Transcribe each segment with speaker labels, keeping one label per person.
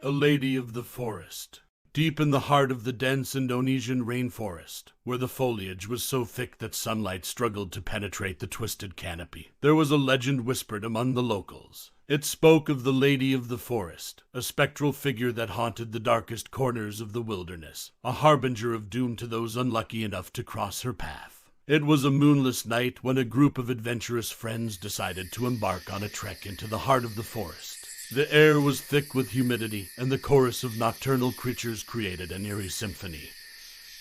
Speaker 1: A lady of the forest. Deep in the heart of the dense Indonesian rainforest, where the foliage was so thick that sunlight struggled to penetrate the twisted canopy, there was a legend whispered among the locals. It spoke of the Lady of the Forest, a spectral figure that haunted the darkest corners of the wilderness, a harbinger of doom to those unlucky enough to cross her path. It was a moonless night when a group of adventurous friends decided to embark on a trek into the heart of the forest. The air was thick with humidity, and the chorus of nocturnal creatures created an eerie symphony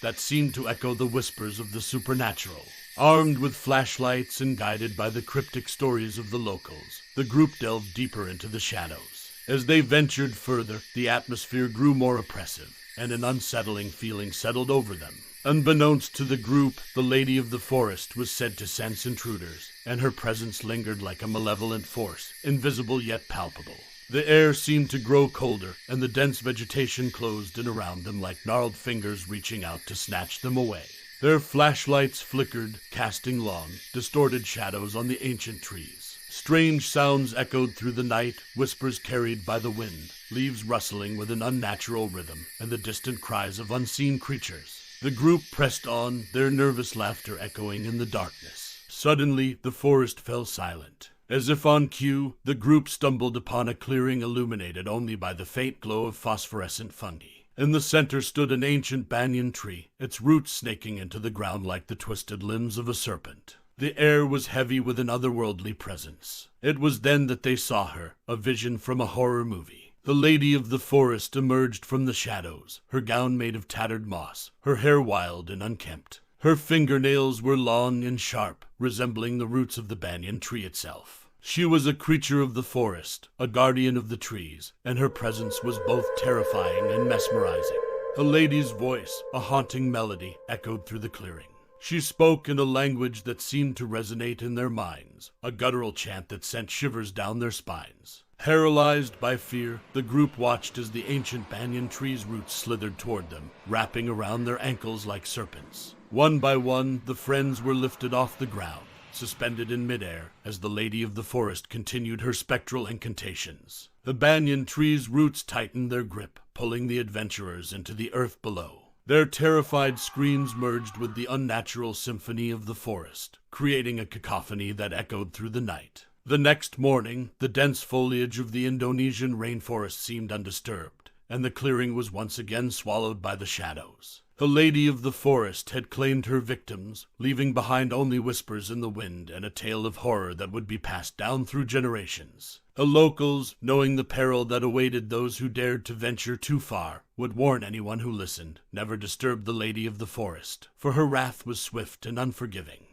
Speaker 1: that seemed to echo the whispers of the supernatural. Armed with flashlights and guided by the cryptic stories of the locals, the group delved deeper into the shadows. As they ventured further, the atmosphere grew more oppressive, and an unsettling feeling settled over them. Unbeknownst to the group, the Lady of the Forest was said to sense intruders, and her presence lingered like a malevolent force, invisible yet palpable. The air seemed to grow colder, and the dense vegetation closed in around them like gnarled fingers reaching out to snatch them away. Their flashlights flickered, casting long, distorted shadows on the ancient trees. Strange sounds echoed through the night, whispers carried by the wind, leaves rustling with an unnatural rhythm, and the distant cries of unseen creatures. The group pressed on, their nervous laughter echoing in the darkness. Suddenly, the forest fell silent. As if on cue, the group stumbled upon a clearing illuminated only by the faint glow of phosphorescent fungi. In the center stood an ancient banyan tree, its roots snaking into the ground like the twisted limbs of a serpent. The air was heavy with an otherworldly presence. It was then that they saw her, a vision from a horror movie. The Lady of the Forest emerged from the shadows, her gown made of tattered moss, her hair wild and unkempt. Her fingernails were long and sharp, resembling the roots of the banyan tree itself. She was a creature of the forest, a guardian of the trees, and her presence was both terrifying and mesmerizing. A lady's voice, a haunting melody, echoed through the clearing. She spoke in a language that seemed to resonate in their minds, a guttural chant that sent shivers down their spines. Paralyzed by fear, the group watched as the ancient banyan tree's roots slithered toward them, wrapping around their ankles like serpents. One by one, the friends were lifted off the ground, suspended in midair, as the Lady of the Forest continued her spectral incantations. The banyan tree's roots tightened their grip, pulling the adventurers into the earth below. Their terrified screams merged with the unnatural symphony of the forest, creating a cacophony that echoed through the night. The next morning, the dense foliage of the Indonesian rainforest seemed undisturbed, and the clearing was once again swallowed by the shadows. The Lady of the Forest had claimed her victims, leaving behind only whispers in the wind and a tale of horror that would be passed down through generations. The locals, knowing the peril that awaited those who dared to venture too far, would warn anyone who listened, never disturb the Lady of the Forest, for her wrath was swift and unforgiving.